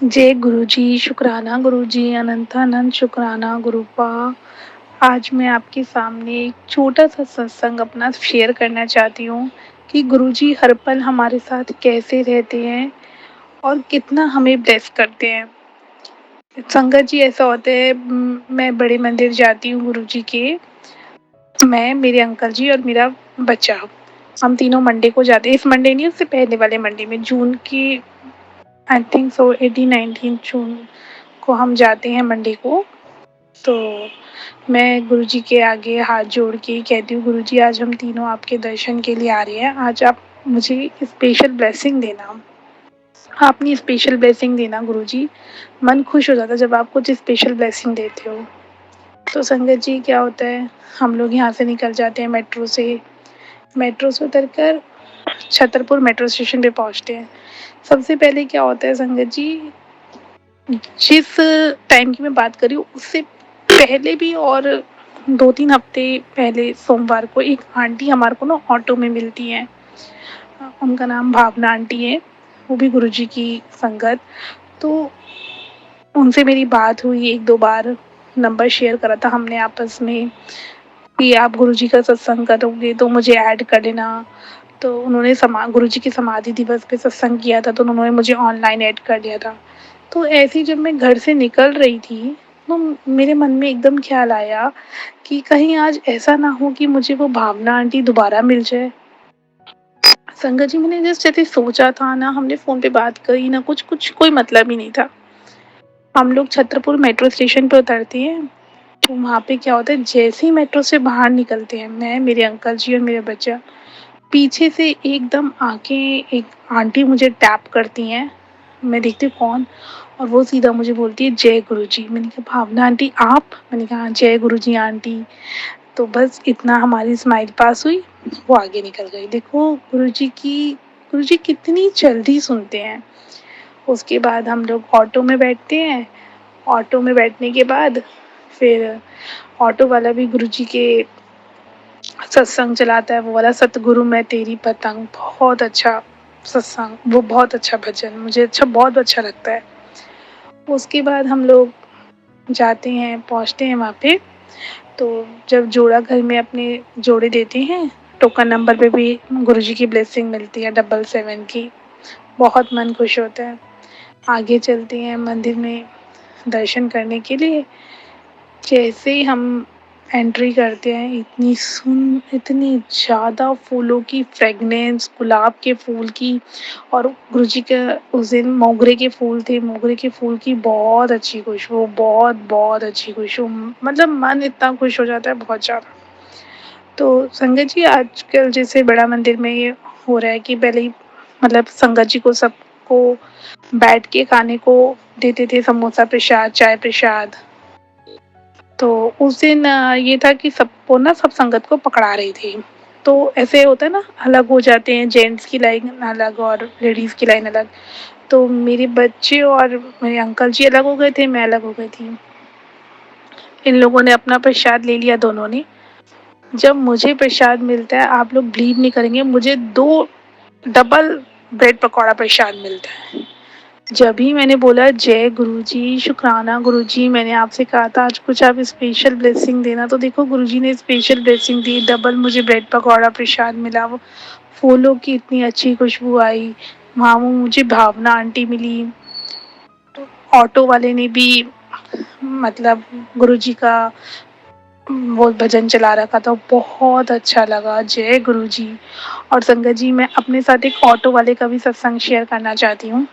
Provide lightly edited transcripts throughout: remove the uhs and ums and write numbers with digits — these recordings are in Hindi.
जय गुरुजी, शुक्राना गुरुजी, अनंतानंत शुक्राना गुरुपा। आज मैं आपके सामने एक छोटा-सा सत्संग अपना शेयर करना चाहती हूँ कि गुरुजी हर पल हमारे साथ कैसे रहते हैं और कितना हमें ब्लेस करते हैं। संगत जी ऐसा होता है मैं बड़े मंदिर जाती हूँ गुरुजी के, मैं, मेरे अंकल जी और मेरा बच्चा। हम तीनों मंडे को जाते हैं, इस मंडे नहीं उससे पहले वाले मंडे में जून की आई थिंक सो 18-19 जून को हम जाते हैं मंडे को। तो मैं गुरुजी के आगे हाथ जोड़ के कहती हूँ गुरुजी आज हम तीनों आपके दर्शन के लिए आ रहे हैं, आज आप मुझे स्पेशल ब्लेसिंग देना, अपनी स्पेशल ब्लेसिंग देना गुरुजी। मन खुश हो जाता है जब आप कुछ स्पेशल ब्लेसिंग देते हो। तो संगत जी क्या होता है, हम लोग यहाँ से निकल जाते हैं मेट्रो से उतरकर छतरपुर मेट्रो स्टेशन पे पहुँचते हैं। सबसे पहले क्या होता है संगत जी, जिस टाइम की मैं बात कर रही हूँ उससे पहले भी और 2-3 हफ्ते पहले सोमवार को एक आंटी हमारे को ना ऑटो में मिलती हैं। उनका नाम भावना आंटी है, वो भी गुरुजी की संगत। तो उनसे मेरी बात हुई 1-2 बार, नंबर शेयर करा था हमने आपस में कि आप गुरुजी का सत्संग करोगे तो मुझे ऐड कर लेना। तो उन्होंने गुरुजी के समाधि दिवस पे सत्संग किया था तो उन्होंने मुझे ऑनलाइन ऐड कर लिया था। तो ऐसे ही जब मैं घर से निकल रही थी तो मेरे मन में एकदम ख्याल आया कि कहीं आज ऐसा ना हो कि मुझे वो भावना आंटी दोबारा मिल जाए। संगत जी मैंने जस्ट ऐसे सोचा था ना, हमने फ़ोन पे बात करी ना, कुछ कुछ कोई मतलब ही नहीं था। हम लोग छतरपुर मेट्रो स्टेशन पे उतरते हैं, तो वहाँ पे क्या होता है जैसे ही मेट्रो से बाहर निकलते हैं, मैं, मेरे अंकल जी और मेरा बच्चा, पीछे से एकदम आके एक आंटी मुझे टैप करती हैं। मैं देखती हूँ कौन, और वो सीधा मुझे बोलती है जय गुरुजी। मैंने कहा भावना आंटी आप? मैंने कहा हाँ जय गुरुजी आंटी। तो बस इतना हमारी स्माइल पास हुई, वो आगे निकल गई। देखो गुरुजी कितनी जल्दी सुनते हैं। उसके बाद हम लोग ऑटो में बैठते हैं। ऑटो में बैठने के बाद फिर ऑटो वाला भी गुरुजी के सत्संग चलाता है, वो वाला सतगुरु मैं तेरी पतंग, बहुत अच्छा सत्संग, वो बहुत अच्छा भजन, मुझे बहुत अच्छा लगता है। उसके बाद हम लोग जाते हैं, पहुँचते हैं वहाँ पे। तो जब जोड़ा घर में अपने जोड़े देते हैं, टोकन नंबर पे भी गुरुजी की ब्लेसिंग मिलती है 777 की, बहुत मन खुश होता है। आगे चलते हैं मंदिर में दर्शन करने के लिए। जैसे ही हम एंट्री करते हैं, इतनी ज़्यादा फूलों की फ्रेगनेंस, गुलाब के फूल की, और गुरुजी के उस दिन मोगरे के फूल थे, मोगरे के फूल की बहुत अच्छी खुशबू, बहुत अच्छी खुशबू, मतलब मन इतना खुश हो जाता है बहुत ज़्यादा। तो संगत जी आजकल जैसे बड़ा मंदिर में ये हो रहा है कि पहले ही मतलब संगत जी को सबको बैठ के खाने को देते थे, समोसा प्रसाद, चाय प्रसाद। तो उस दिन ये था कि सबको ना सब संगत को पकड़ा रही थी। तो ऐसे होता है ना, अलग हो जाते हैं, जेंट्स की लाइन अलग और लेडीज़ की लाइन अलग। तो मेरे बच्चे और मेरे अंकल जी अलग हो गए थे, मैं अलग हो गई थी। इन लोगों ने अपना प्रसाद ले लिया दोनों ने। जब मुझे प्रसाद मिलता है, आप लोग बिलीव नहीं करेंगे, मुझे 2 डबल ब्रेड पकौड़ा प्रसाद मिलता है। जब ही मैंने बोला जय गुरुजी, शुक्राना गुरुजी, मैंने आपसे कहा था आज कुछ आप स्पेशल ब्लेसिंग देना, तो देखो गुरुजी ने स्पेशल ब्लेसिंग दी, डबल मुझे ब्रेड पकौड़ा प्रसाद मिला। वो फूलों की इतनी अच्छी खुशबू आई, वहाँ वो मुझे भावना आंटी मिली। ऑटो वाले ने भी मतलब गुरुजी का वो भजन चला रखा था, बहुत अच्छा लगा, जय गुरुजी। और संगत जी मैं अपने साथ एक ऑटो वाले का भी सत्संग शेयर करना चाहती हूँ।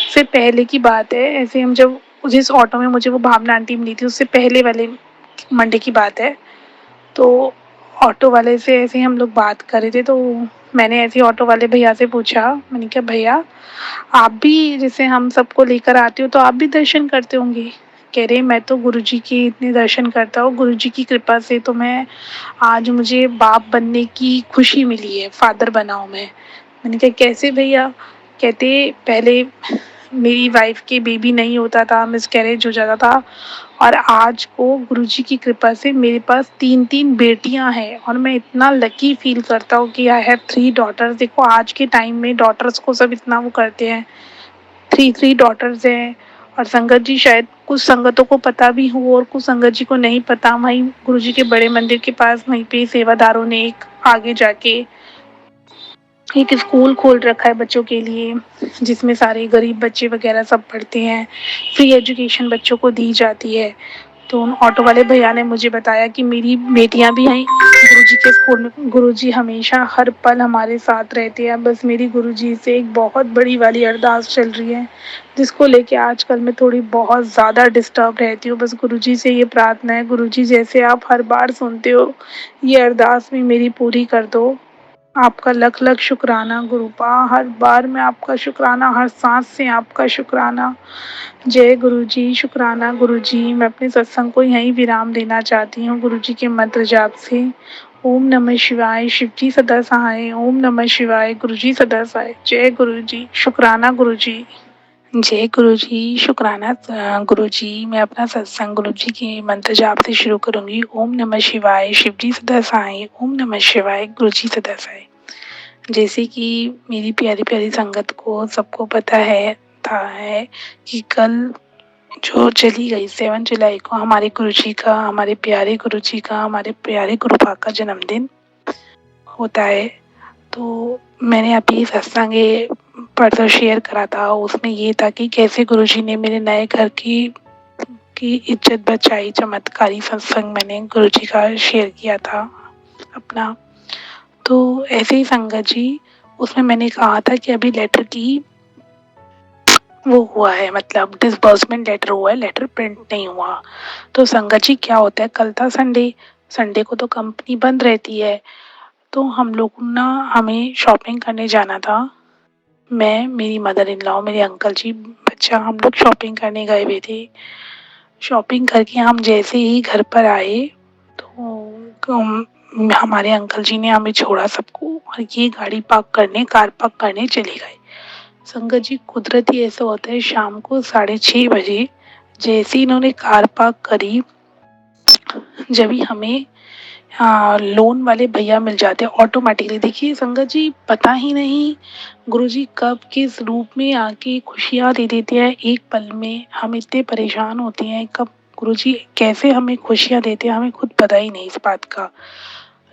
से पहले की बात है, ऐसे हम जब जिस ऑटो में मुझे वो भावना आंटी मिली थी उससे पहले वाले मंडे की बात है। तो ऑटो वाले से ऐसे ही हम लोग बात कर रहे थे, तो मैंने ऐसे ही ऑटो वाले भैया से पूछा, मैंने कहा भैया आप भी जैसे हम सबको लेकर आते हो तो आप भी दर्शन करते होंगे? कह रहे मैं तो गुरुजी के इतने दर्शन करता हूँ, गुरुजी की कृपा से तो मैं आज मुझे बाप बनने की खुशी मिली है, फादर बना हूँ मैं। मैंने कहा कैसे भैया? कहते पहले मेरी वाइफ के बेबी नहीं होता था, मिसकैरेज हो जाता था, और आज को गुरुजी की कृपा से मेरे पास 3-3 बेटियां हैं और मैं इतना लकी फील करता हूँ कि आई हैव 3 डॉटर्स। देखो आज के टाइम में डॉटर्स को सब इतना वो करते हैं, थ्री डॉटर्स हैं। और संगत जी शायद कुछ संगतों को पता भी हो और कुछ संगत जी को नहीं पता, वहीं गुरु जी के बड़े मंदिर के पास वहीं पे सेवादारों ने एक आगे जाके एक स्कूल खोल रखा है बच्चों के लिए, जिसमें सारे गरीब बच्चे वगैरह सब पढ़ते हैं, फ्री एजुकेशन बच्चों को दी जाती है। तो उन ऑटो वाले भैया ने मुझे बताया कि मेरी बेटियां भी हैं गुरुजी के स्कूल में। गुरुजी हमेशा हर पल हमारे साथ रहते हैं। बस मेरी गुरुजी से एक बहुत बड़ी वाली अरदास चल रही है, जिसको लेके आजकल मैं थोड़ी बहुत ज़्यादा डिस्टर्ब रहती हूँ। बस गुरुजी से ये प्रार्थना है, गुरुजी जैसे आप हर बार सुनते हो, ये अरदास भी मेरी पूरी कर दो। आपका लख लख शुक्राना गुरुपा, हर बार में आपका शुक्राना, हर सांस से आपका शुक्राना। जय गुरु जी, शुक्राना गुरु जी। मैं अपने सत्संग को यहीं विराम देना चाहती हूँ गुरु जी के मंत्र जाप से। ओम नमः शिवाय, शिव जी सदा सहाय। ओम नमः शिवाय, गुरु जी सदा सहाय। जय गुरु जी, शुक्राना गुरु जी। जय गुरु जी, शुक्राना गुरु जी। मैं अपना सत्संग गुरु जी के मंत्र जाप से शुरू करूंगी। ओम नमः शिवाय, शिव जी सदा सहाय। ओम नमः शिवाय, गुरु जी सदा सहाय। जैसे कि मेरी प्यारी प्यारी संगत को सबको पता है कि कल जो चली गई 7 जुलाई को हमारे गुरुजी का, हमारे प्यारे गुरुजी का, हमारे प्यारे गुरुपा का जन्मदिन होता है। तो मैंने अभी सत्संग परसों शेयर करा था, उसमें ये था कि कैसे गुरुजी ने मेरे नए घर की इज्जत बचाई। चमत्कारी सत्संग मैंने गुरुजी का शेयर किया था अपना। तो ऐसे ही संगत जी, उसमें मैंने कहा था कि अभी लेटर की वो हुआ है, मतलब डिसबर्समेंट लेटर हुआ है, लेटर प्रिंट नहीं हुआ। तो संगत जी क्या होता है, कल था संडे, संडे को तो कंपनी बंद रहती है। तो हम लोग ना, हमें शॉपिंग करने जाना था। मैं, मेरी मदर इन लॉ, मेरे अंकल जी, बच्चा, हम लोग शॉपिंग करने गए हुए थे। शॉपिंग करके हम जैसे ही घर पर आए तो हमारे अंकल जी ने हमें छोड़ा सबको और ये गाड़ी पार्क करने, कार पार्क करने चले गए। संगत जी, कुदरती ऐसा होता है, शाम को 6:30 बजे जैसे ही इन्होंने कार पार्क करी, जब ही हमें लोन वाले भैया मिल जाते हैं ऑटोमेटिकली। देखिए संगत जी, पता ही नहीं गुरुजी कब किस रूप में आके खुशियाँ दे देते हैं एक पल में। हम इतने परेशान होते हैं, कब गुरुजी कैसे हमें खुशियाँ देते हैं, हमें खुद पता ही नहीं इस बात का।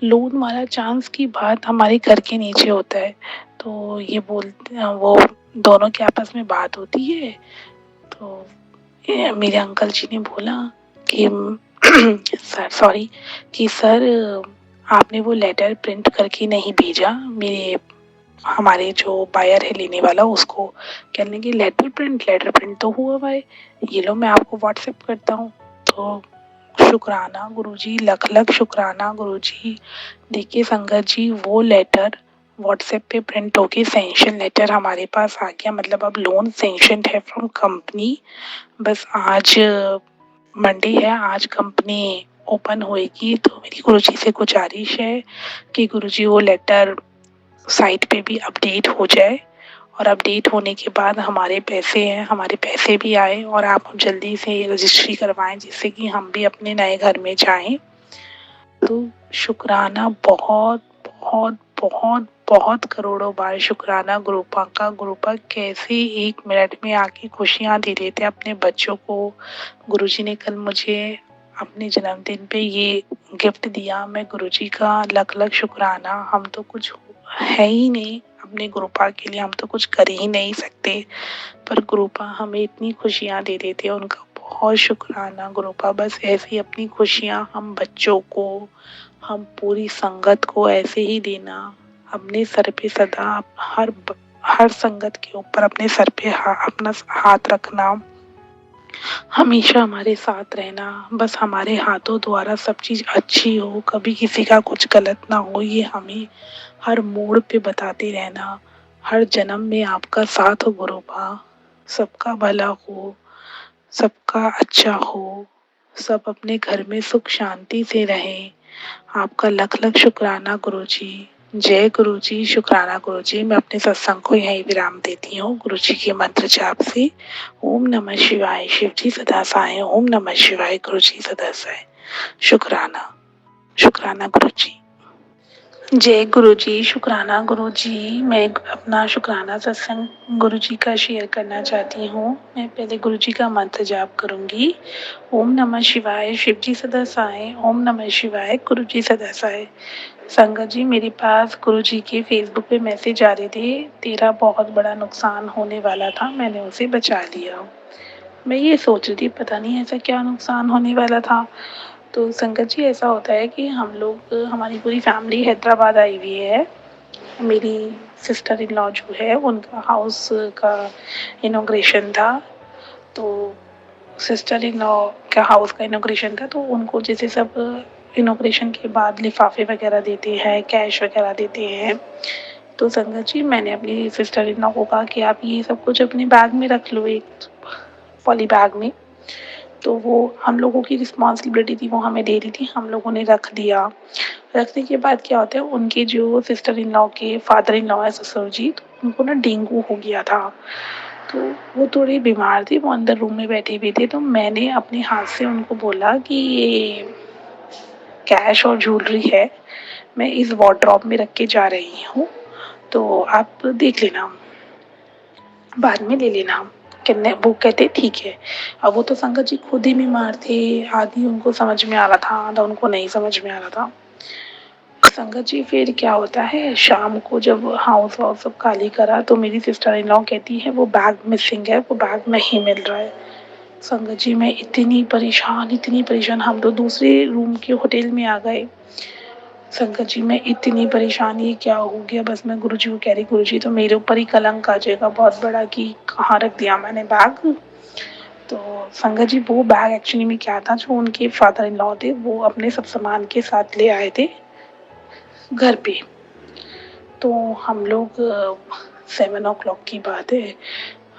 लोन वाला चांस की बात हमारे घर के नीचे होता है। तो ये बोलते, वो दोनों के आपस में बात होती है। तो मेरे अंकल जी ने बोला कि सर सॉरी, कि सर आपने वो लेटर प्रिंट करके नहीं भेजा। मेरे हमारे जो बायर है लेने वाला, उसको कहने लगे लेटर प्रिंट तो हुआ हुआ है, ये लो मैं आपको व्हाट्सएप करता हूँ। तो शुक्राना गुरुजी, लख लख शुक्राना गुरुजी। देखिए संगत जी, वो लेटर व्हाट्सएप पे प्रिंट होके सैंक्शन लेटर हमारे पास आ गया, मतलब अब लोन सैंक्शन है फ्रॉम कंपनी। बस आज मंडे है, आज कंपनी ओपन होएगी। तो मेरी गुरुजी से गुजारिश है कि गुरुजी वो लेटर साइट पे भी अपडेट हो जाए, और अपडेट होने के बाद हमारे पैसे हैं, हमारे पैसे भी आए, और आप जल्दी से रजिस्ट्री करवाएं जिससे कि हम भी अपने नए घर में जाएं। तो शुक्राना, बहुत बहुत बहुत बहुत करोड़ों बार शुक्राना गुरुपा का। गुरुपा कैसे 1 मिनट में आके खुशियाँ दे देते हैं अपने बच्चों को। गुरुजी ने कल मुझे अपने जन्मदिन पे ये गिफ्ट दिया। मैं गुरुजी का लख लख शुक्राना, हम तो कुछ है ही नहीं अपने गुरुपा के लिए, हम तो कुछ कर ही नहीं सकते, पर गुरुपा हमें इतनी खुशियाँ दे देते हैं, उनका बहुत शुक्राना गुरुपा। बस ऐसे ही अपनी खुशियाँ हम बच्चों को, हम पूरी संगत को ऐसे ही देना। अपने सर पे सदा हर संगत के ऊपर अपने सर पे अपना हाथ रखना, हमेशा हमारे साथ रहना। बस हमारे हाथों द्वारा सब चीज़ अच्छी हो, कभी किसी का कुछ गलत ना हो, ये हमें हर मोड़ पे बताते रहना। हर जन्म में आपका साथ हो गुरुपा, सबका भला हो, सबका अच्छा हो, सब अपने घर में सुख शांति से रहें। आपका लख लख शुक्राना गुरुजी। जय गुरुजी, शुक्राना गुरुजी। मैं अपने सत्संग को यहीं विराम देती हूँ गुरुजी के मंत्र जाप से। ओम नमः शिवाय, शिव जी सदा सहाय। ओम नमः शिवाय, गुरुजी सदा सहाय। शुक्राना, शुक्राना गुरुजी। जय गुरुजी, शुक्राना गुरुजी। मैं अपना शुक्राना सत्संग गुरुजी का शेयर करना चाहती हूँ। मैं पहले गुरुजी का मंत्र जाप करूँगी। ओम नमः शिवाय, शिव जी सदा साई। ओम नमः शिवाय, गुरुजी सदा साई। संगत जी, मेरे पास गुरुजी के फेसबुक पे मैसेज आ रहे थे, तेरा बहुत बड़ा नुकसान होने वाला था, मैंने उसे बचा लिया। मैं ये सोच रही थी, पता नहीं ऐसा क्या नुकसान होने वाला था। तो संगत जी, ऐसा होता है कि हम लोग, हमारी पूरी फैमिली हैदराबाद आई हुई है। मेरी सिस्टर इन लॉ जो है, उनका हाउस का इनॉग्रेशन था। तो सिस्टर इन लॉ का हाउस का इनॉग्रेशन था, तो उनको जैसे सब इनॉग्रेशन के बाद लिफाफे वगैरह देते हैं, कैश वगैरह देते हैं। तो संगत जी, मैंने अपनी सिस्टर इन लॉ को कहा कि आप ये सब कुछ अपने बैग में रख लो, एक पॉली बैग में। तो वो हम लोगों की रिस्पॉन्सिबिलिटी थी, वो हमें दे रही थी, हम लोगों ने रख दिया। रखने के बाद क्या होता है, उनके जो सिस्टर इन लॉ के फादर इन लॉ है, ससुर जी, तो उनको ना डेंगू हो गया था। तो वो थोड़े बीमार थे, वो अंदर रूम में बैठे हुए थे। तो मैंने अपने हाथ से उनको बोला कि ये कैश और ज्वेलरी है, मैं इस वार्डरोब में रख के जा रही हूँ, तो आप देख लेना, बाद में ले लेना। कितने वो कहते ठीक है। अब वो तो संगत जी खुद ही बीमार थे, आधी उनको समझ में आ रहा था, आधा उनको नहीं समझ में आ रहा था। संगत जी, फिर क्या होता है, शाम को जब हाउस वाउस सब खाली करा, तो मेरी सिस्टर इन लॉ कहती है वो बैग मिसिंग है, वो बैग नहीं मिल रहा है। संगत जी, मैं इतनी परेशान, इतनी परेशान, हम तो दूसरे रूम के होटल में आ गए। संगत जी, मैं इतनी परेशान, ये क्या हो गया। बस मैं गुरुजी को कह रही, गुरुजी तो मेरे ऊपर ही कलंक आ जाएगा बहुत बड़ा कि कहाँ रख दिया मैंने बैग। तो संगत जी, वो बैग एक्चुअली में क्या था, जो उनके फादर इन लॉ थे, वो अपने सब सामान के साथ ले आए थे घर पे। तो हम लोग 7 o'clock की बात है,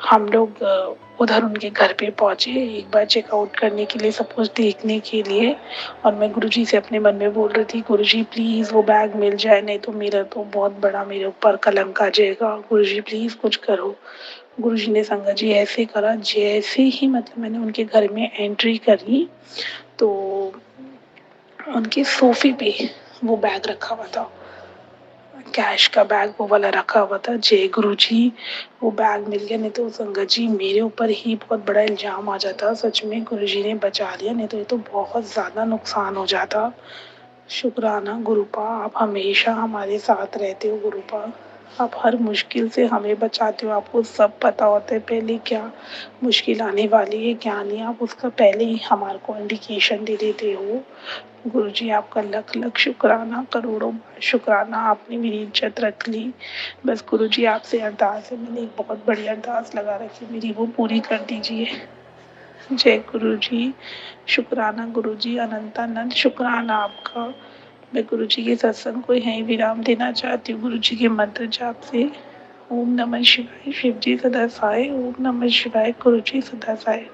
हम लोग उधर उनके घर पे पहुंचे, एक बार चेकआउट करने के लिए, सब कुछ देखने के लिए। और मैं गुरुजी से अपने मन में बोल रही थी, गुरुजी प्लीज़ वो बैग मिल जाए, नहीं तो मेरा तो बहुत बड़ा मेरे ऊपर कलंक आ जाएगा, गुरुजी प्लीज़ कुछ करो। गुरुजी ने संगत जी ऐसे करा, जैसे ही मतलब मैंने उनके घर में एंट्री करी, तो उनके सोफे पे वो बैग रखा हुआ था, कैश का बैग वो वाला रखा हुआ था। जय गुरु जी, वो बैग मिल गया, नहीं तो संगत जी मेरे ऊपर ही बहुत बड़ा इल्जाम आ जाता। सच में गुरु जी ने बचा लिया, नहीं तो ये तो बहुत ज़्यादा नुकसान हो जाता। शुक्राना गुरुपा, आप हमेशा हमारे साथ रहते हो गुरुपा। आप हर मुश्किल से हमें बचाते हो, आपको सब पता होता है पहले क्या मुश्किल आने वाली है क्या नहीं, आप उसका पहले ही हमारे को इंडिकेशन दे देते हो। गुरुजी, आपका लख लख शुक्राना, करोड़ों शुक्राना, आपने मेरी इज्जत रख ली। बस गुरुजी, आपसे अरदास है, मैंने एक बहुत बड़ी अरदास लगा रखी, मेरी वो पूरी कर दीजिए। जय गुरुजी, शुक्राना गुरुजी, अनंतानंद शुक्राना आपका। मैं गुरुजी के सत्संग को यहीं विराम देना चाहती हूँ, गुरुजी के मंत्र जाप से। ओम नमः शिवाय, शिव जी सदा सहाय। ओम नमः शिवाय, गुरुजी सदा सहाय।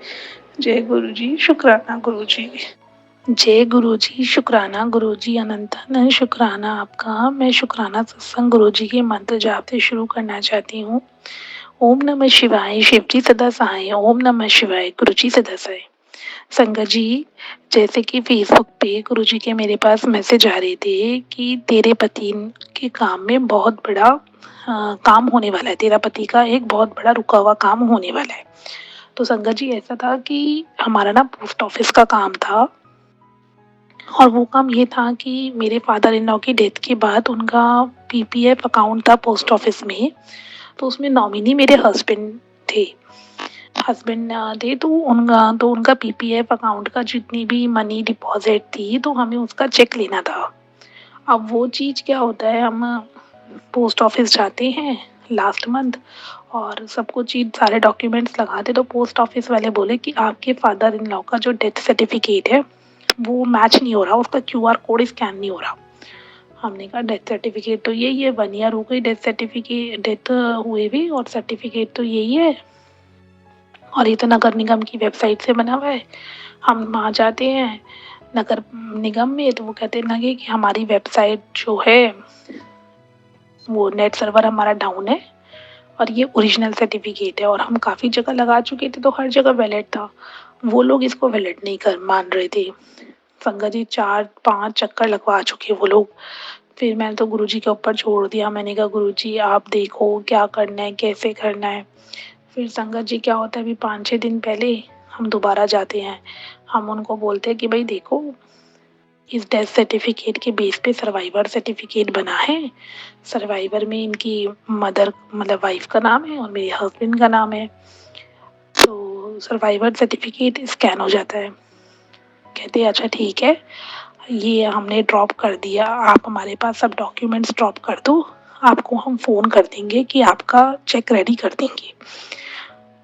जय गुरुजी, शुक्राना गुरुजी। जय गुरुजी, शुक्राना गुरुजी, अनंत अनंत शुक्राना आपका। मैं शुक्राना सत्संग गुरुजी के मंत्र जाप से शुरू करना चाहती हूँ। ओम नमः शिवाय, शिव जी सदा सहाय। ओम नमः शिवाय, गुरुजी सदा सहाय। संगत जी, जैसे कि फेसबुक पे गुरुजी के मेरे पास मैसेज आ रहे थे कि तेरे पति के काम में बहुत बड़ा काम होने वाला है, तेरा पति का एक बहुत बड़ा रुका हुआ काम होने वाला है। तो संगत जी, ऐसा था कि हमारा ना पोस्ट ऑफिस का काम था, और वो काम ये था कि मेरे फादर इन लॉ की डेथ के बाद उनका पीपीएफ अकाउंट था पोस्ट ऑफिस में, तो उसमें नॉमिनी मेरे हस्बैंड थे। तो उनका पीपीएफ अकाउंट का जितनी भी मनी डिपॉजिट थी, तो हमें उसका चेक लेना था। अब वो चीज़ क्या होता है, हम पोस्ट ऑफिस जाते हैं लास्ट मंथ, और सब कुछ चीज़ सारे डॉक्यूमेंट्स लगाते, तो पोस्ट ऑफिस वाले बोले कि आपके फादर इन लॉ का जो डेथ सर्टिफिकेट है वो मैच नहीं हो रहा, उसका क्यूआर कोड स्कैन नहीं हो रहा। हमने कहा डेथ सर्टिफिकेट तो यही है, 1 ईयर हो गई डेथ सर्टिफिकेट, डेथ हुए भी, और सर्टिफिकेट तो यही है, और ये तो नगर निगम की वेबसाइट से बना हुआ है। हम वहाँ जाते हैं नगर निगम में, तो वो कहते लगे कि हमारी वेबसाइट जो है वो नेट सर्वर हमारा डाउन है, और ये ओरिजिनल सर्टिफिकेट है, और हम काफ़ी जगह लगा चुके थे, तो हर जगह वैलिड था। वो लोग इसको वैलिड नहीं कर मान रहे थे। संगत जी, 4-5 चक्कर लगवा चुके वो लोग, फिर मैंने तो गुरुजी के ऊपर छोड़ दिया। मैंने कहा गुरुजी आप देखो क्या करना है, कैसे करना है। फिर संगत जी क्या होता है, अभी 5-6 दिन पहले हम दोबारा जाते हैं। हम उनको बोलते हैं कि भाई देखो, इस डेथ सर्टिफिकेट के बेस पे सर्वाइवर सर्टिफिकेट बना है। सर्वाइवर में इनकी मदर मतलब वाइफ का नाम है और मेरे हस्बैंड का नाम है। तो सर्वाइवर सर्टिफिकेट स्कैन हो जाता है। कहते हैं अच्छा ठीक है, ये हमने ड्रॉप कर दिया, आप हमारे पास सब डॉक्यूमेंट्स ड्रॉप कर दो, आपको हम फ़ोन कर देंगे कि आपका चेक रेडी कर देंगे।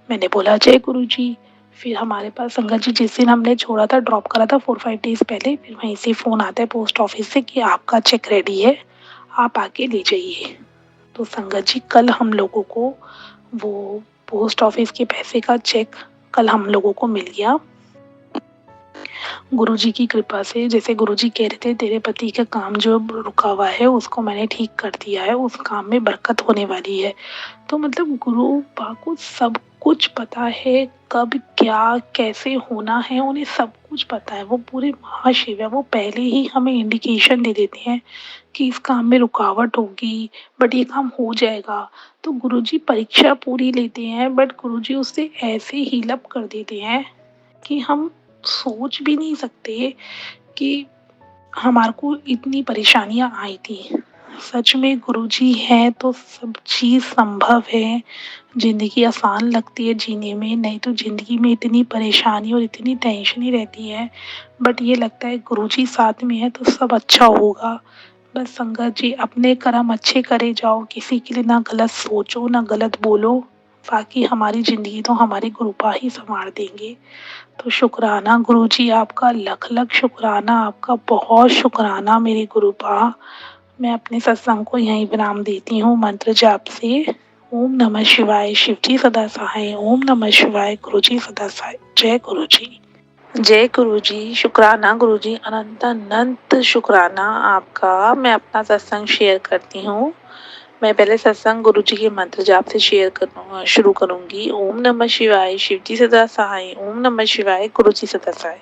मैंने बोला जय गुरु जी। फिर हमारे पास संगत जी जिस दिन हमने छोड़ा था, ड्रॉप करा था 4-5 डेज़ पहले, फिर वहीं से फ़ोन आता है पोस्ट ऑफिस से कि आपका चेक रेडी है, आप आके ले जाइए। तो संगत जी कल हम लोगों को वो पोस्ट ऑफिस के पैसे का चेक कल हम लोगों को मिल गया। गुरुजी की कृपा से, जैसे गुरुजी कह रहे थे तेरे पति का काम जो रुका हुआ है उसको मैंने ठीक कर दिया है, उस काम में बरकत होने वाली है। तो मतलब गुरु बा को सब कुछ पता है, कब क्या कैसे होना है उन्हें सब कुछ पता है। वो पूरे महाशिव है, वो पहले ही हमें इंडिकेशन दे देते हैं कि इस काम में रुकावट होगी, बट ये काम हो जाएगा। तो गुरुजी परीक्षा पूरी लेते हैं, बट गुरुजी उससे ऐसे हील अप कर देते हैं कि हम सोच भी नहीं सकते कि हमारे को इतनी परेशानियां आई थी। सच में गुरुजी हैं तो सब चीज़ संभव है। ज़िंदगी आसान लगती है जीने में, नहीं तो ज़िंदगी में इतनी परेशानी और इतनी टेंशन ही रहती है। बट ये लगता है गुरुजी साथ में है तो सब अच्छा होगा। बस संगत जी अपने कर्म अच्छे करे जाओ, किसी के लिए ना गलत सोचो ना गलत बोलो, बाकी हमारी ज़िंदगी तो हमारे गुरुपा ही संवार देंगे। तो शुक्राना गुरुजी आपका, लख लख शुक्राना आपका, बहुत शुक्राना मेरे गुरुपा। मैं अपने सत्संग को यहीं विराम देती हूँ मंत्र जाप से। ओम नमः शिवाय, शिवजी सदा सहाय। ओम नमः शिवाय, गुरुजी सदा सहाय। जय गुरुजी। जय गुरुजी। शुक्राना गुरुजी, अनंत अनंत शुक्राना आपका। मैं अपना सत्संग शेयर करती हूँ। मैं पहले सत्संग गुरुजी के मंत्र जाप से शुरू करूंगी। ओम नमः शिवाय, शिवजी सदा सहाय। ओम नमः शिवाय, गुरुजी सदा सहाय।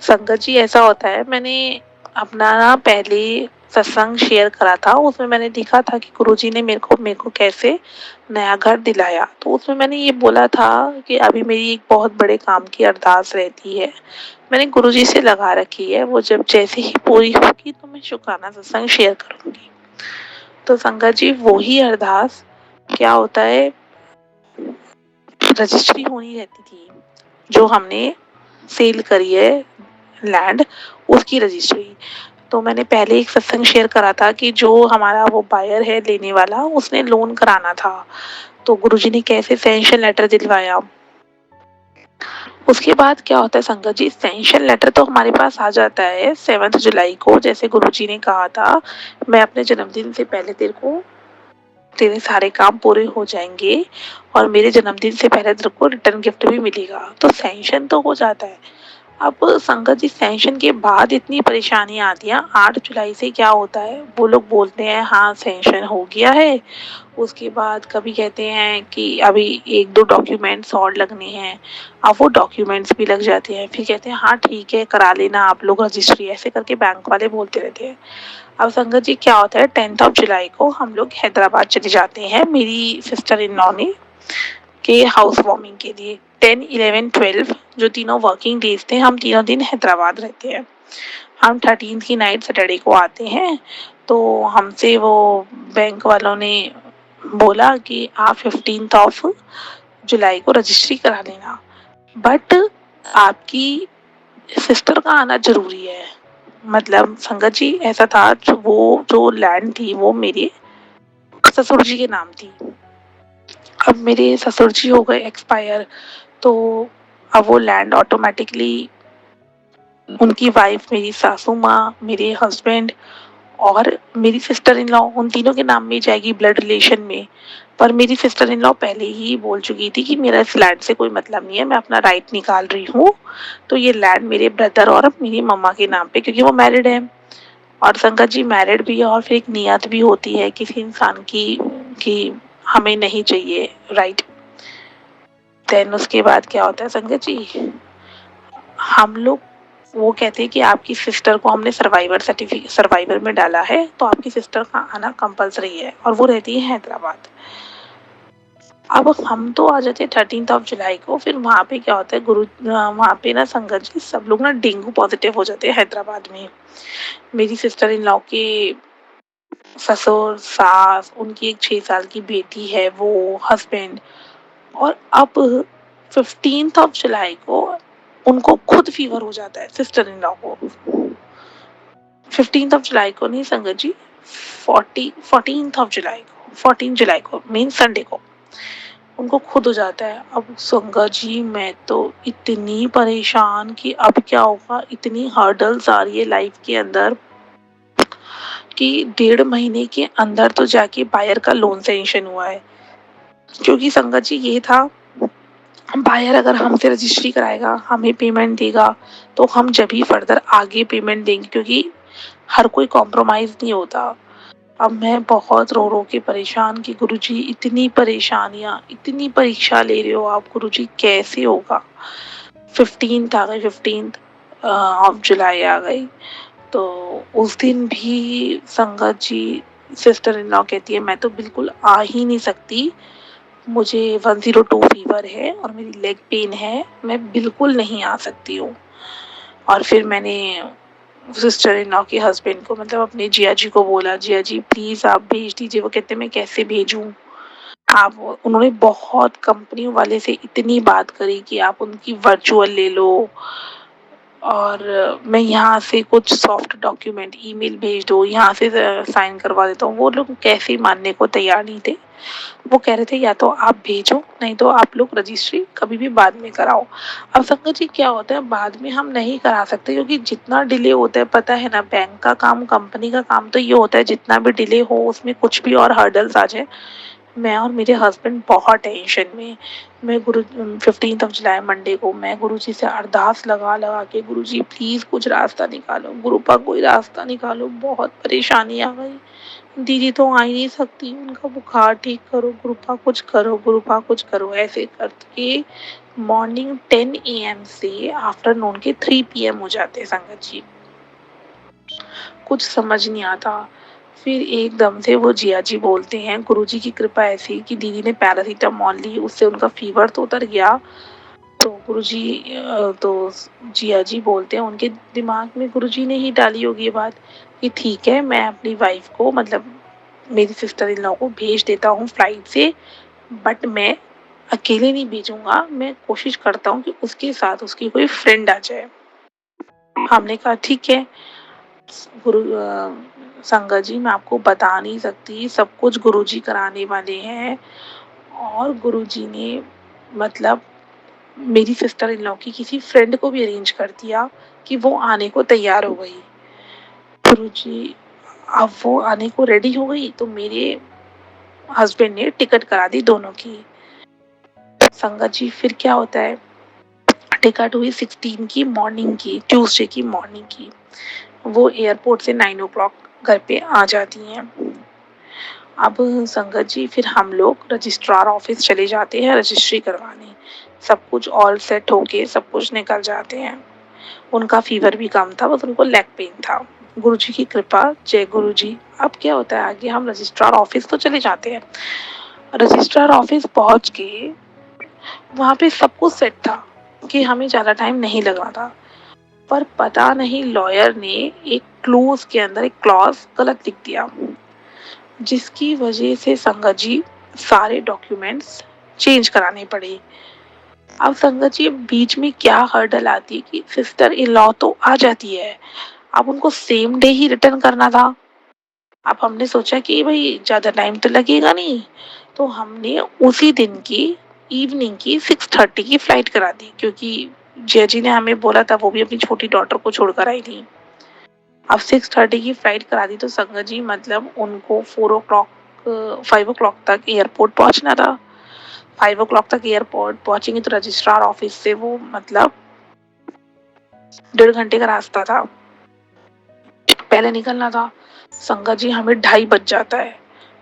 संगत जी ऐसा होता है, मैंने अपना ना पहले सत्संग शेयर करा था, उसमें मैंने देखा था कि गुरुजी ने मेरे को कैसे नया घर दिलाया। तो उसमें मैंने ये बोला था कि अभी मेरी एक बहुत बड़े काम की अरदास रहती है, मैंने गुरुजी से लगा रखी है, वो जब जैसे ही पूरी होगी तो मैं शुक्राना सत्संग शेयर करूंगी। तो संगत जी वही अरदास क्या होता है, रजिस्ट्री होनी रहती थी जो हमने सेल करी है लैंड, उसकी रजिस्ट्री। तो मैंने पहले एक सत्संग शेयर करा था कि जो हमारा वो बायर है लेने वाला, उसने लोन कराना था, तो गुरुजी ने कैसे सैंक्शन लेटर दिलवाया। उसके बाद क्या होता है संगत जी, सैंक्शन लेटर तो हमारे पास आ जाता है 7 जुलाई को, जैसे गुरुजी ने कहा था मैं अपने जन्मदिन से पहले तेरे सारे काम पूरे हो जाएंगे और मेरे जन्मदिन से पहले तेरे को रिटर्न गिफ्ट भी मिलेगा। तो सैंक्शन तो हो जाता है। अब संगत जी सैंक्शन के बाद इतनी परेशानी आती है। 8 जुलाई से क्या होता है, वो लोग बोलते हैं हाँ सैंक्शन हो गया है, उसके बाद कभी कहते हैं कि अभी 1-2 डॉक्यूमेंट्स और लगने हैं, अब वो डॉक्यूमेंट्स भी लग जाते हैं, फिर कहते हैं हाँ ठीक है करा लेना आप लोग रजिस्ट्री, ऐसे करके बैंक वाले बोलते रहते हैं। अब संगत जी क्या होता है, 10 जुलाई को हम लोग हैदराबाद चले जाते हैं मेरी सिस्टर इन लॉ ने के हाउस वार्मिंग के लिए। 10, 11, 12 जो तीनों वर्किंग डेज थे, हम तीनों दिन हैदराबाद रहते हैं। हम 13 की नाइट सैटरडे को आते हैं। तो हमसे वो बैंक वालों ने बोला कि आप 15 जुलाई को रजिस्ट्री करा लेना, बट आपकी सिस्टर का आना जरूरी है। मतलब संगत जी ऐसा था, जो लैंड थी वो मेरे ससुर जी के नाम थी। अब मेरे ससुर जी हो गए एक्सपायर, तो अब वो लैंड ऑटोमेटिकली उनकी वाइफ, मेरी सासू माँ, मेरे हस्बैंड और मेरी सिस्टर इन लॉ, उन तीनों के नाम में जाएगी ब्लड रिलेशन में। पर मेरी सिस्टर इन लॉ पहले ही बोल चुकी थी कि मेरा इस लैंड से कोई मतलब नहीं है, मैं अपना राइट निकाल रही हूँ, तो ये लैंड मेरे ब्रदर और मेरी मम्मा के नाम पे, क्योंकि वो मैरिड है। और संगत जी मैरिड भी है और फिर एक नियत भी होती है किसी इंसान की कि हमें नहीं चाहिए राइट। देन उसके बाद क्या होता है संगत जी, हम लोग वो कहते हैं कि आपकी सिस्टर को हमने सर्वाइवर में डाला है, तो आपकी सिस्टर का आना कंपलसरी है, और वो रहती है हैदराबाद। अब हम तो आ जाते हैं 13 जुलाई को। फिर वहाँ पे क्या होता है, वहाँ पे ना संगत जी सब लोग ना डेंगू पॉजिटिव हो जाते हैं हैदराबाद में। मेरी सिस्टर इन लॉ के ससुर सास, उनकी एक 6 साल की बेटी है, वो हस्बैंड। और अब 15 जुलाई को उनको खुद फीवर हो जाता है सिस्टर इन लॉ को। 15 जुलाई को नहीं संगत जी, 14 जुलाई को मीन संडे को उनको खुद हो जाता है। अब संगत जी मैं तो इतनी परेशान कि अब क्या होगा, इतनी हर्डल्स आ रही है लाइफ के अंदर कि 1.5 महीने के अंदर तो जाके बायर का लोन सैंक्शन हुआ है। क्योंकि संगत जी ये था, बायर अगर हमसे रजिस्ट्री कराएगा, हमें पेमेंट देगा, तो हम जब ही फर्दर आगे पेमेंट देंगे, क्योंकि हर कोई कॉम्प्रोमाइज नहीं होता। अब मैं बहुत रो रो के परेशान कि गुरुजी इतनी परेशानियां, इतनी परीक्षा ले रहे हो आप गुरुजी, कैसे होगा। 15th आ गई, 15 ऑफ जुलाई आ गई। तो उस दिन भी संगत जी सिस्टर इन लॉ कहती है मैं तो बिल्कुल आ ही नहीं सकती, मुझे 102 फीवर है और मेरी लेग पेन है, मैं बिल्कुल नहीं आ सकती हूँ। और फिर मैंने सिस्टर इन लॉ के हस्बैंड को, मतलब अपने जिया जी को बोला, जिया जी प्लीज आप भेज दीजिए। वो कहते मैं कैसे भेजूं आप। उन्होंने बहुत कंपनी वाले से इतनी बात करी कि आप उनकी वर्चुअल ले लो, और मैं यहाँ से कुछ सॉफ्ट डॉक्यूमेंट ईमेल भेज दो, यहाँ से साइन करवा देता हूँ। वो लोग कैसे मानने को तैयार नहीं थे। वो कह रहे थे या तो आप भेजो, नहीं तो आप लोग रजिस्ट्री कभी भी बाद में कराओ। अब संगत जी क्या होता है, बाद में हम नहीं करा सकते, क्योंकि जितना डिले होता है पता है ना, बैंक का काम, कंपनी का काम तो ये होता है जितना भी डिले हो उसमें कुछ भी और हर्डल्स आ जाए, मैं और मेरे हस्बैंड बहुत टेंशन में। मैं गुरु 15 जुलाई मंडे को मैं गुरुजी से अरदास लगा लगा के, गुरुजी प्लीज कुछ रास्ता निकालो, गुरुपा कोई रास्ता निकालो, बहुत परेशानी आ गई, दीदी तो आ ही नहीं सकती, उनका बुखार ठीक करो गुरुपा, कुछ करो गुरुपा, कुछ करो। ऐसे करके मॉर्निंग 10 AM से आफ्टरनून के 3 PM हो जाते हैं संगत जी, कुछ समझ नहीं आता। फिर एकदम से वो जिया जी बोलते हैं, गुरुजी की कृपा ऐसी कि दीदी ने पैरासीटामोल ली, उससे उनका फीवर तो उतर गया। तो गुरुजी तो जिया जी बोलते हैं उनके दिमाग में गुरुजी ने ही डाली होगी ये बात कि ठीक है मैं अपनी वाइफ को, मतलब मेरी सिस्टर इन लॉ को भेज देता हूँ फ्लाइट से, बट मैं अकेले नहीं भेजूंगा, मैं कोशिश करता हूँ कि उसके साथ उसकी कोई फ्रेंड आ जाए। हमने कहा ठीक है गुरु संगत जी मैं आपको बता नहीं सकती, सब कुछ गुरुजी कराने वाले हैं। और गुरुजी ने मतलब मेरी सिस्टर इन लॉ की किसी फ्रेंड को भी अरेंज कर दिया कि वो आने को तैयार हो गई। गुरुजी अब वो आने को रेडी हो गई, तो मेरे हस्बैंड ने टिकट करा दी दोनों की। संगत जी फिर क्या होता है, टिकट हुई 16 की मॉर्निंग की, ट्यूसडे की मॉर्निंग की। वो एयरपोर्ट से 9 o'clock घर पे आ जाती हैं। अब संगत जी फिर हम लोग रजिस्ट्रार ऑफिस चले जाते हैं रजिस्ट्री करवाने। सब कुछ ऑल सेट होके सब कुछ निकल जाते हैं। उनका फीवर भी कम था, बस उनको लेग पेन था। गुरु जी की कृपा, जय गुरु जी। अब क्या होता है आगे, हम रजिस्ट्रार ऑफिस तो चले जाते हैं। रजिस्ट्रार ऑफिस पहुंच के वहां पे सब कुछ सेट था कि हमें ज्यादा टाइम नहीं लगना था, पर पता नहीं लॉयर ने एक क्लोज के अंदर एक क्लॉज गलत लिख दिया, जिसकी वजह से संगत जी सारे डॉक्यूमेंट्स चेंज कराने पड़े। अब संगत जी बीच में क्या हर्डल आती है कि सिस्टर इन लॉ तो आ जाती है, अब उनको सेम डे ही रिटर्न करना था। अब हमने सोचा कि भाई ज्यादा टाइम तो लगेगा नहीं, तो हमने उसी दिन की इवनिंग की 6:30 की फ्लाइट करा दी, क्योंकि जय जी ने हमें बोला था, वो भी अपनी छोटी डॉटर को छोड़कर आई थी। अब 6:30 की फ्लाइट करा दी, तो संगत जी मतलब उनको 5 o'clock तक एयरपोर्ट पहुंचना था। 5 o'clock तक एयरपोर्ट पहुंचेंगे तो रजिस्ट्रार ऑफिस से वो मतलब 1.5 घंटे का रास्ता था, पहले निकलना था। संगत जी हमें 2:30 बज जाता है।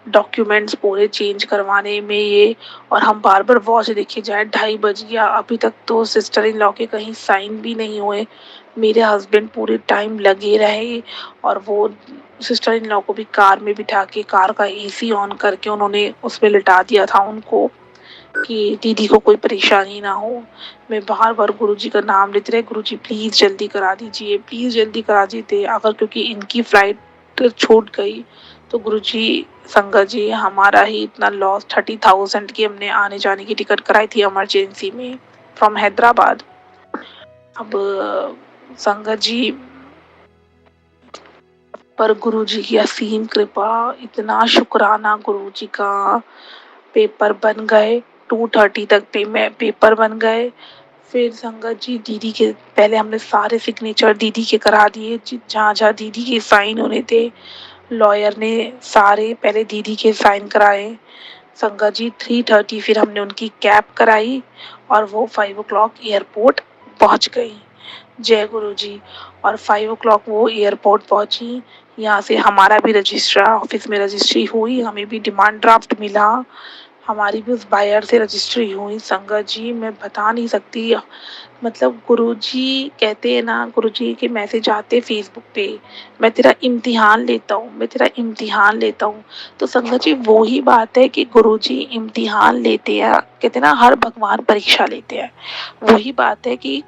डॉक्यूमेंट्स पूरे चेंज करवाने में ये, और हम बार बार वॉच देखे जाए 2:30 बज गया, अभी तक तो सिस्टर इन लॉ के कहीं साइन भी नहीं हुए। मेरे हस्बैंड पूरे टाइम लगे रहे, और वो सिस्टर इन लॉ को भी कार में बिठा के कार का एसी ऑन करके उन्होंने उसमें लिटा दिया था उनको, कि दीदी को कोई परेशानी ना हो। मैं बार बार गुरुजी का नाम लेते रहे, गुरुजी प्लीज जल्दी करा दीजिए, प्लीज जल्दी करा दीजिए, अगर क्योंकि इनकी फ्लाइट छूट गई तो गुरुजी, संगत जी, हमारा ही इतना लॉस, 30,000 की हमने आने जाने की टिकट कराई थी इमरजेंसी में फ्रॉम हैदराबाद। अब संगत जी, पर गुरुजी की असीम कृपा, इतना शुक्राना गुरुजी का, पेपर बन गए। 2:30 तक पेपर बन गए। फिर संगत जी, दीदी के पहले हमने सारे सिग्नेचर दीदी के करा दिए, जहाँ जहाँ दीदी के साइन होने थे लॉयर ने सारे पहले दीदी के साइन कराए। संगत जी 3:30 फिर हमने उनकी कैब कराई, और वो 5 o'clock एयरपोर्ट पहुंच गई। जय गुरु जी। और 5 o'clock वो एयरपोर्ट पहुंची। यहाँ से हमारा भी रजिस्ट्रार ऑफिस में रजिस्ट्री हुई, हमें भी डिमांड ड्राफ्ट मिला, हमारी भी उस बायर से रजिस्ट्री हुई। संगत जी मैं बता नहीं सकती, मतलब गुरुजी कहते हैं ना, गुरुजी के मैसेज आते फेसबुक पे, मैं तेरा इम्तिहान लेता हूँ, मैं तेरा इम्तिहान लेता हूँ। तो संगत जी वो ही बात है कि गुरुजी इम्तिहान लेते हैं, कहते हैं ना हर भगवान परीक्षा लेते हैं। वही बात है कि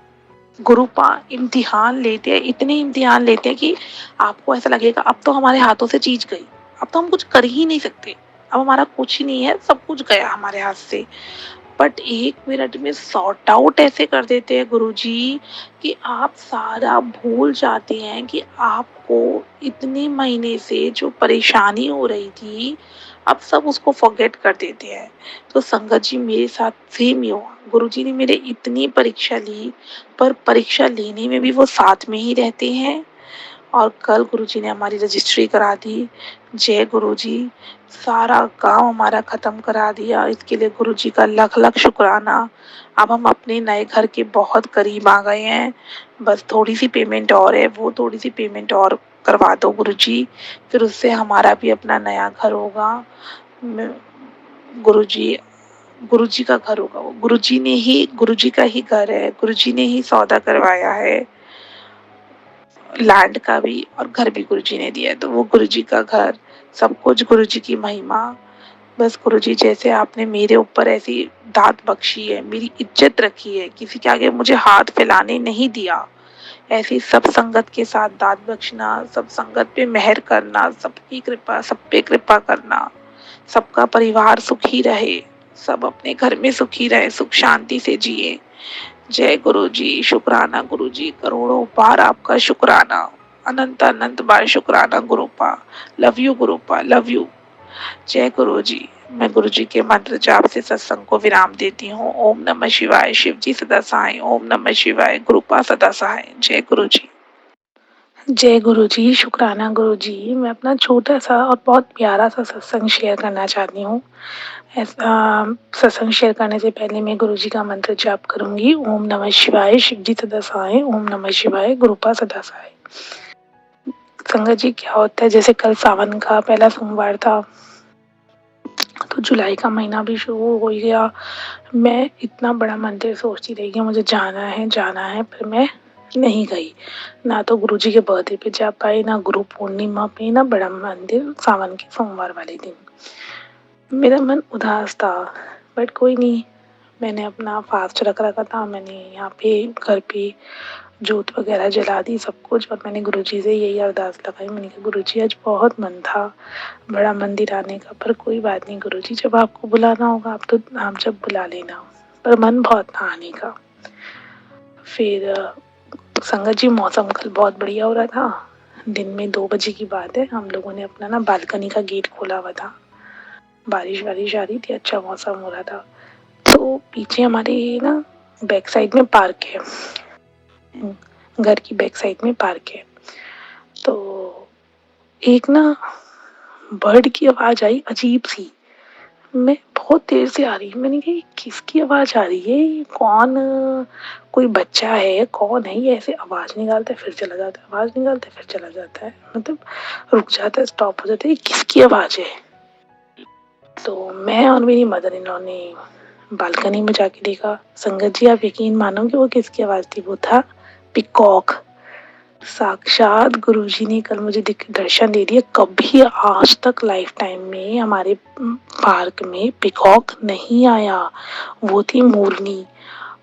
गुरुपा इम्तिहान लेते हैं, इतने इम्तिहान लेते हैं कि आपको ऐसा लगेगा अब तो हमारे हाथों से चीज गई, अब तो हम कुछ कर ही नहीं सकते, अब हमारा कुछ ही नहीं है, सब कुछ गया हमारे हाथ से। बट 1 मिनट में सॉर्ट आउट ऐसे कर देते हैं गुरुजी कि आप सारा भूल जाते हैं कि आपको इतने महीने से जो परेशानी हो रही थी, अब सब उसको फॉरगेट कर देते हैं। तो संगत जी मेरे साथ सेम ही हुआ, गुरुजी ने मेरे इतनी परीक्षा ली, पर परीक्षा लेने में भी वो साथ में ही रहते हैं। और कल गुरुजी ने हमारी रजिस्ट्री करा दी। जय गुरुजी, सारा काम हमारा खत्म करा दिया, इसके लिए गुरुजी का लख लख शुक्राना। अब हम अपने नए घर के बहुत करीब आ गए हैं, बस थोड़ी सी पेमेंट और है, वो थोड़ी सी पेमेंट और करवा दो गुरुजी, फिर उससे हमारा भी अपना नया घर होगा। गुरुजी, गुरुजी का घर होगा, वो गुरुजी ने ही, गुरुजी का ही घर है, गुरुजी ने ही सौदा करवाया है लैंड का भी, और घर भी गुरुजी ने दिया है, तो वो गुरुजी का घर, सब कुछ गुरुजी की महिमा। बस गुरुजी जैसे आपने मेरे ऊपर ऐसी दात बख्शी है, मेरी इज्जत रखी है, किसी के आगे मुझे हाथ फैलाने नहीं दिया, ऐसी सब संगत के साथ दात बख्शना, सब संगत पे मेहर करना, सबकी कृपा, सब पे कृपा करना, सबका परिवार सुखी रहे, सब अपने घर में सुखी रहे, सुख शांति से जिए। जय गुरु जी, शुक्राना गुरु जी, करोड़ों बार आपका शुक्राना, अनंत अनंत बार शुक्राना Gurupa, love you Gurupa, love you. जय गुरु जी। मैं गुरु जी के मंत्र जाप से सत्संग को विराम देती हूँ। ओम नमः शिवाय, शिव जी सदा सहाय, ओम नमः शिवाय, गुरुपा सदा सहाय। जय गुरु जी। जय गुरु जी, शुक्राना गुरु जी। मैं अपना छोटा सा और बहुत प्यारा सा सत्संग शेयर करना चाहती हूँ। ऐसा सत्संग शेयर करने से पहले मैं गुरु जी का मंत्र जाप करूंगी। ओम नमः शिवाय, शिव जी सदा सहाय, ओम नमः शिवाय, गुरुपा सदा सहाय। संगत जी क्या होता है, जैसे कल सावन का पहला सोमवार था, तो जुलाई का महीना भी शुरू हो गया। मैं इतना बड़ा मंदिर सोचती रही कि मुझे जाना है जाना है, पर मैं नहीं गई। ना तो गुरुजी के बर्थडे पे जा पाई, ना गुरु पूर्णिमा पे, ना बड़ा मंदिर सावन के सोमवार वाले दिन। मेरा मन उदास था, बट कोई नहीं, मैंने अपना फास्ट रख रखा था, मैंने यहाँ पे घर पे जोत वगैरह जला दी सब कुछ, और मैंने गुरुजी से यही अरदास लगाई। मैंने कहा गुरुजी आज बहुत मन था बड़ा मंदिर आने का, पर कोई बात नहीं गुरुजी, जब आपको बुलाना होगा आप जब बुला लेना, पर मन बहुत था आने का। फिर संगत जी मौसम कल बहुत बढ़िया हो रहा था, दिन में 2 बजे की बात है, हम लोगों ने अपना ना बालकनी का गेट खोला हुआ था, बारिश वारिश आ रही थी, अच्छा मौसम हो रहा था। तो पीछे हमारे ना बैक साइड में पार्क है, घर की बैक साइड में पार्क है। तो एक ना बर्ड की आवाज आई अजीब सी, मैं बहुत देर से आ रही, मैंने कहा किसकी आवाज आ रही है, ये कौन, कोई बच्चा है, कौन है ये, ऐसे आवाज निकालता है फिर चला जाता है, आवाज निकालता है फिर चला जाता है, मतलब रुक जाता है, स्टॉप हो जाता है, ये किसकी आवाज है। तो मैं और मेरी मदर इन लॉ ने बालकनी में जाके देखा। संगत जी, आप यकीन मानोगे वो किसकी आवाज़ थी? वो था पीकॉक। साक्षात गुरुजी ने कल मुझे दर्शन दे दिए। कभी आज तक लाइफ टाइम में हमारे पार्क में पीकॉक नहीं आया। वो थी मोरनी।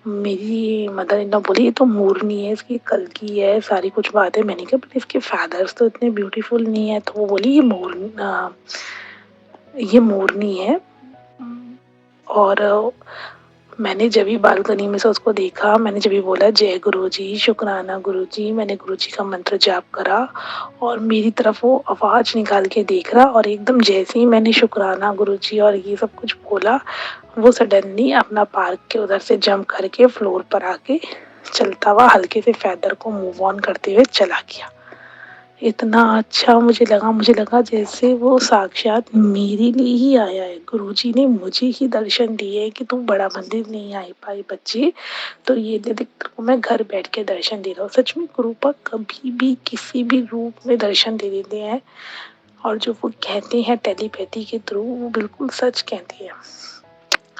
मेरी मदर इन लॉ बोली ये तो मोरनी है, इसकी कल की है, सारी कुछ बात है। मैंने कहा बट इसके फैदर्स तो इतने ब्यूटीफुल नहीं है। तो वो बोली ये मोरनी है। और मैंने जब भी बालकनी में से उसको देखा, मैंने जब भी बोला जय गुरु जी, शुक्राना गुरु जी, मैंने गुरु जी का मंत्र जाप करा और मेरी तरफ वो आवाज़ निकाल के देख रहा और एकदम जैसे ही मैंने शुक्राना गुरु जी और ये सब कुछ बोला, वो सडनली अपना पार्क के उधर से जंप करके फ्लोर पर आके चलता हुआ हल्के से फैदर को मूव ऑन करते हुए चला गया। इतना अच्छा मुझे लगा जैसे वो साक्षात मेरे लिए ही आया है। गुरुजी ने मुझे ही दर्शन दिए कि तुम बड़ा मंदिर नहीं आ पाई बच्चे, तो ये ले देख तेरे को मैं घर बैठ के दर्शन दे रहा हूँ। सच में गुरुपा कभी भी किसी भी रूप में दर्शन दे देते हैं और जो वो कहते हैं टेलीपैथी के थ्रू, वो बिल्कुल सच कहते हैं।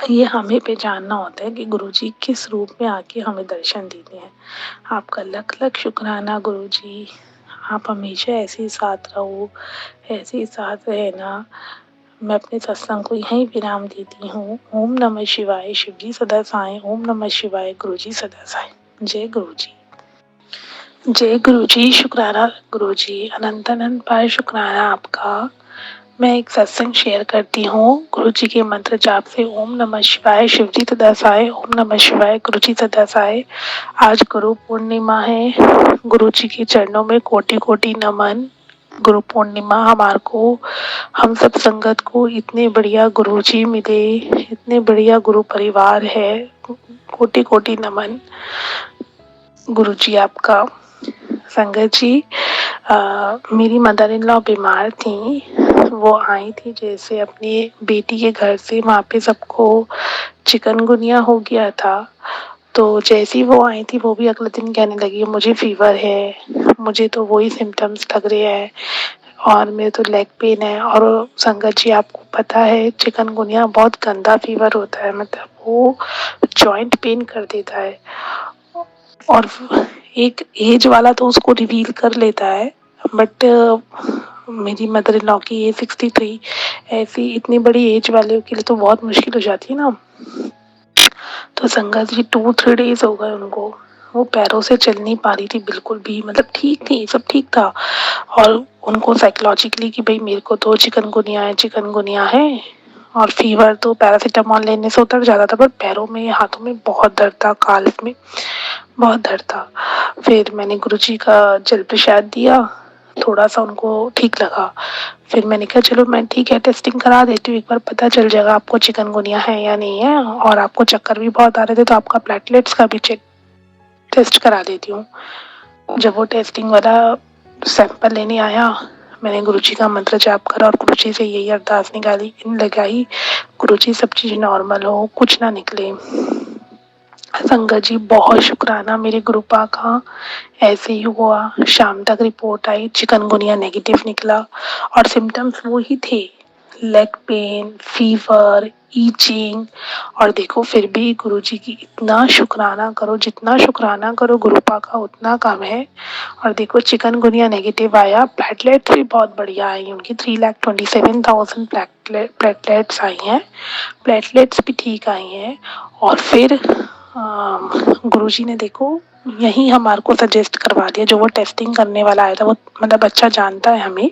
ये हमें पहचानना होता है कि गुरुजी किस रूप में आके हमें दर्शन देते हैं। आपका लख लख शुक्राना गुरुजी। आप हमेशा ऐसे ही साथ रहो, ऐसे ही साथ रहना। मैं अपने सत्संग को यहीं विराम देती हूँ। ओम नमः शिवाय। शिवजी सदा साएं। ओम नमः शिवाय। गुरुजी सदा साएं। जय गुरुजी। जय गुरुजी। शुक्राना गुरुजी। अनंत अनंत बार शुक्राना आपका। मैं एक सत्संग शेयर करती हूँ गुरुजी के मंत्र जाप से। ओम नमः शिवाय। शिवजी सदा साएं। ओम नमः शिवाय। गुरुजी सदा साएं। आज गुरु पूर्णिमा है। गुरुजी के चरणों में कोटि कोटि नमन। गुरु पूर्णिमा हमारे को, हम सब संगत को इतने बढ़िया गुरुजी मिले, इतने बढ़िया गुरु परिवार है। कोटि कोटि नमन गुरुजी आपका। संगत जी, मेरी मदर इन लॉ बीमार थी। वो आई थी जैसे अपनी बेटी के घर से, वहाँ पे सबको चिकनगुनिया हो गया था। तो जैसी वो आई थी वो भी अगले दिन कहने लगी मुझे फीवर है, मुझे तो वही सिम्टम्स लग रहे हैं और मेरे तो लेग पेन है। और संगत जी आपको पता है चिकनगुनिया बहुत गंदा फीवर होता है, मतलब वो जॉइंट पेन कर देता है। और एक एज वाला तो उसको रिवील कर लेता है, बट मेरी मदर इन लॉ की एज 63, ऐसी इतनी बड़ी एज वाले के लिए तो बहुत मुश्किल हो जाती है ना। तो संगत जी 2-3 डेज हो गए उनको, वो पैरों से चल नहीं पा रही थी बिल्कुल भी, मतलब ठीक थी, सब ठीक था। और उनको साइकोलॉजिकली कि भाई मेरे को तो चिकनगुनिया है और फीवर तो पैरासीटामोल लेने से उतर जाता था, पर पैरों में हाथों में बहुत दर्द था, काल्फ में बहुत दर्द था। फिर मैंने गुरुजी का जल प्रसाद दिया, थोड़ा सा उनको ठीक लगा। फिर मैंने कहा चलो मैं ठीक है टेस्टिंग करा देती हूँ, एक बार पता चल जाएगा आपको चिकनगुनिया है या नहीं है। और आपको चक्कर भी बहुत आ रहे थे तो आपका प्लेटलेट्स का भी टेस्ट करा देती हूँ। जब वो टेस्टिंग वाला सैंपल लेने आया, मैंने गुरुजी का मंत्र जाप करा और गुरुजी से यही अरदास लगाई, गुरुजी सब चीज़ नॉर्मल हो, कुछ ना निकले। संगत जी बहुत शुक्राना मेरे गुरुपा का। ऐसे ही हुआ, शाम तक रिपोर्ट आई, चिकनगुनिया नेगेटिव निकला और सिम्टम्स वो ही थे, लेग पेन, फीवर, ईचिंग। और देखो फिर भी गुरुजी की इतना शुक्राना करो, जितना शुक्राना करो गुरुपा का उतना कम है। और देखो चिकनगुनिया नेगेटिव आया, प्लेटलेट्स भी बहुत बढ़िया आई उनकी, 3,27,000 प्लेटलेट्स आई हैं, प्लेटलेट्स भी ठीक आई हैं। और फिर गुरुजी ने देखो यही हमारे को सजेस्ट करवा दिया, जो वो टेस्टिंग करने वाला आया था वो मतलब अच्छा जानता है हमें।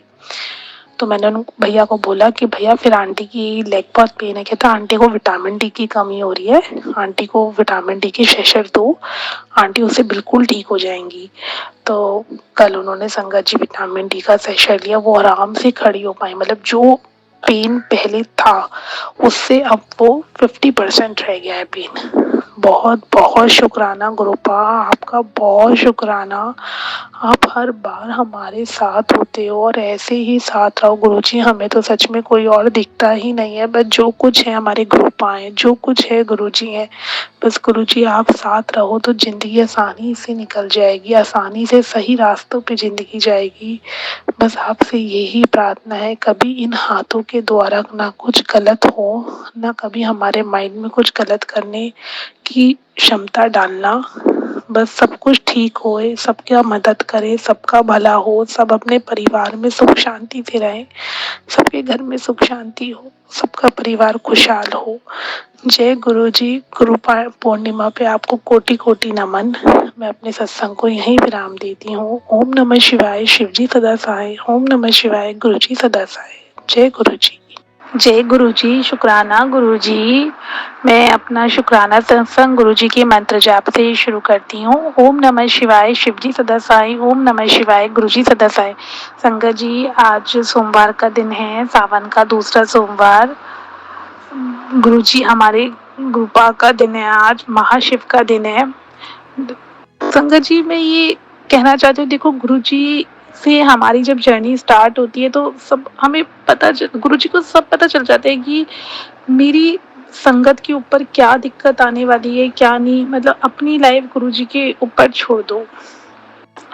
तो मैंने उन भैया को बोला कि भैया फिर आंटी की लेग बहुत पेन है, कहता आंटी को विटामिन डी की कमी हो रही है, आंटी को विटामिन डी की सेशर दो, आंटी उससे बिल्कुल ठीक हो जाएंगी। तो कल उन्होंने संगत जी विटामिन डी का सेशर लिया, वो आराम से खड़ी हो पाई, मतलब जो पेन पहले था उससे अब वो 50% रह गया है पेन। बहुत बहुत शुक्राना गुरुपा आपका, बहुत शुक्राना। आप हर बार हमारे साथ होते हो और ऐसे ही साथ रहो गुरुजी। हमें तो सच में कोई और दिखता ही नहीं है, बस जो कुछ है हमारे कृपाएं, जो कुछ है गुरुजी है। बस गुरुजी आप साथ रहो तो ज़िंदगी आसानी से निकल जाएगी, आसानी से सही रास्तों पे ज़िंदगी जाएगी। बस आपसे यही प्रार्थना है, कभी इन हाथों के द्वारा ना कुछ गलत हो, ना कभी हमारे माइंड में कुछ गलत करने की क्षमता डालना। बस सब कुछ ठीक होए, सबका मदद करे, सबका भला हो, सब अपने परिवार में सुख शांति से रहें, सबके घर में सुख शांति हो, सबका परिवार खुशहाल हो। जय गुरु जी। गुरु पूर्णिमा पे आपको कोटि कोटि नमन। मैं अपने सत्संग को यहीं विराम देती हूँ। ओम नमः शिवाय। शिव जी सदा सहाय। ओम नमः शिवाय। गुरु जी सदा सहाय। जय गुरु जी। जय गुरु जी। शुक्राना गुरु जी। मैं अपना शुक्राना सत्संग गुरु जी के मंत्र जाप से शुरू करती हूँ। ओम नमः शिवाय। शिव जी सदा साई। ओम नमः शिवाय। गुरु जी सदा साई। संगत जी, आज सोमवार का दिन है, सावन का दूसरा सोमवार। गुरु जी हमारे कृपा का दिन है, आज महाशिव का दिन है। संगत जी, मैं ये कहना चाहती हूँ, देखो गुरु जी से हमारी जब जर्नी स्टार्ट होती है तो सब हमें गुरु जी को सब पता चल जाता है कि मेरी संगत के ऊपर क्या दिक्कत आने वाली है, क्या नहीं। मतलब अपनी लाइफ गुरु जी के ऊपर छोड़ दो।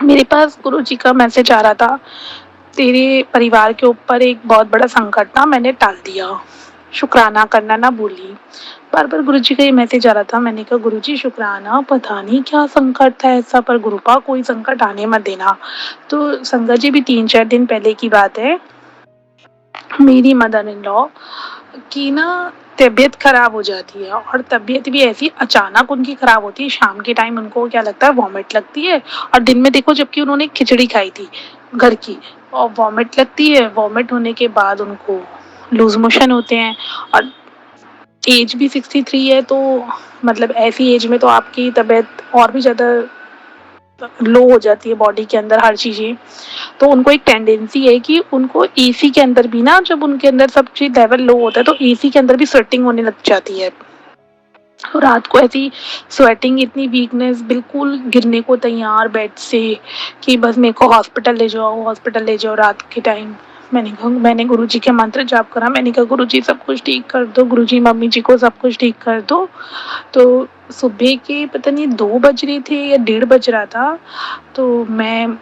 मेरे पास गुरु जी का मैसेज आ रहा था, तेरे परिवार के ऊपर एक बहुत बड़ा संकट था, मैंने टाल दिया, शुक्राना करना ना भूली। बार बार गुरु जी का ये मैसेज आ रहा था। मैंने कहा गुरु जी शुक्राना, पता नहीं क्या संकट था ऐसा, पर गुरुपा कोई संकट आने मत देना। तो संगत जी, भी 3-4 दिन पहले की बात है, मेरी मदर इन लॉ की ना तबीयत खराब हो जाती है, और तबीयत भी ऐसी अचानक उनकी खराब होती है। शाम के टाइम उनको क्या लगता है, वॉमिट लगती है, और दिन में देखो जबकि उन्होंने खिचड़ी खाई थी घर की, और वॉमिट लगती है। वॉमिट होने के बाद उनको लूज मोशन होते हैं, और एज भी 63 है। तो मतलब ऐसी एज में तो आपकी तबीयत और भी ज़्यादा लो हो जाती है, बॉडी के अंदर हर चीज़ें। तो उनको एक टेंडेंसी है कि उनको एसी के अंदर भी ना, जब उनके अंदर सब चीज़ लेवल लो होता है तो एसी के अंदर भी स्वेटिंग होने लग जाती है। और रात को ऐसी स्वेटिंग, इतनी वीकनेस, बिल्कुल गिरने को तैयार बेड से, कि बस मेरे को हॉस्पिटल ले जाओ, हॉस्पिटल ले जाओ रात के टाइम। मैंने गुरु जी के मंत्र जाप करा। मैंने कहा गुरु जी सब कुछ ठीक कर दो, गुरु जी मम्मी जी को सब कुछ ठीक कर दो। तो सुबह के पता नहीं 2 बज रहे थे या 1:30 बज रहा था, तो मैं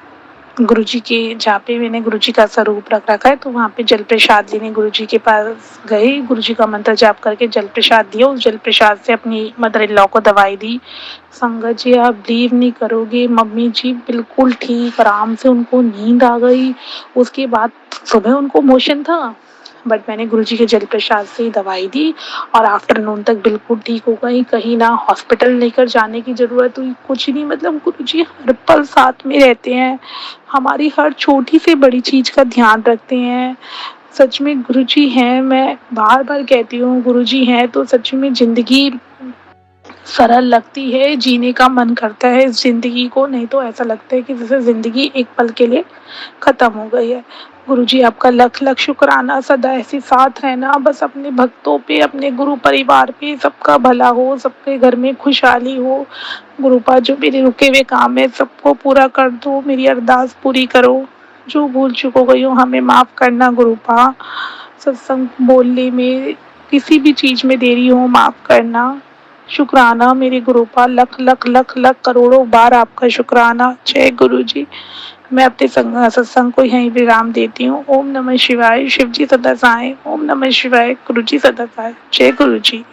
गुरुजी के, जहाँ पे मैंने गुरुजी का स्वरूप रख रखा है, तो वहाँ पे जल प्रसाद लेने गुरुजी के पास गए। गुरुजी का मंत्र जाप करके जल प्रसाद दिया। उस जल प्रसाद से अपनी मदर इन लॉ को दवाई दी। संगत जी, आप बिलीव नहीं करोगे, मम्मी जी बिल्कुल ठीक, आराम से उनको नींद आ गई। उसके बाद सुबह उनको मोशन था, बट मैंने गुरुजी के जल प्रसाद से ही दवाई दी, और आफ्टरनून तक बिल्कुल ठीक हो गई। कहीं ना हॉस्पिटल लेकर जाने की ज़रूरत हुई, कुछ नहीं। मतलब गुरुजी हर पल साथ में रहते हैं, हमारी हर छोटी से बड़ी चीज़ का ध्यान रखते हैं। सच में गुरुजी हैं, मैं बार बार कहती हूँ, गुरुजी हैं तो सच में ज़िंदगी सरल लगती है, जीने का मन करता है इस ज़िंदगी को। नहीं तो ऐसा लगता है कि जैसे ज़िंदगी एक पल के लिए ख़त्म हो गई है। गुरुजी आपका लख लख शुक्राना, सदा ऐसे साथ रहना, बस अपने भक्तों पे, अपने गुरु परिवार पे सबका भला हो, सबके घर में खुशहाली हो। गुरुपा जो मेरे रुके हुए काम है सबको पूरा कर दो, मेरी अरदास पूरी करो। जो भूल चूक हो गई हो हमें माफ़ करना गुरुपा। सत्संग बोलने में, किसी भी चीज़ में देरी हो माफ़ करना। शुक्राना मेरे गुरुपा, लख लख लख लख करोड़ों बार आपका शुक्राना। जय गुरु जी। मैं अपने सत्संग को यहीं विराम देती हूँ। ओम नमः शिवाय। शिव जी सदा सहाय। ओम नमः शिवाय। गुरु जी सदा सहाय। जय गुरु जी।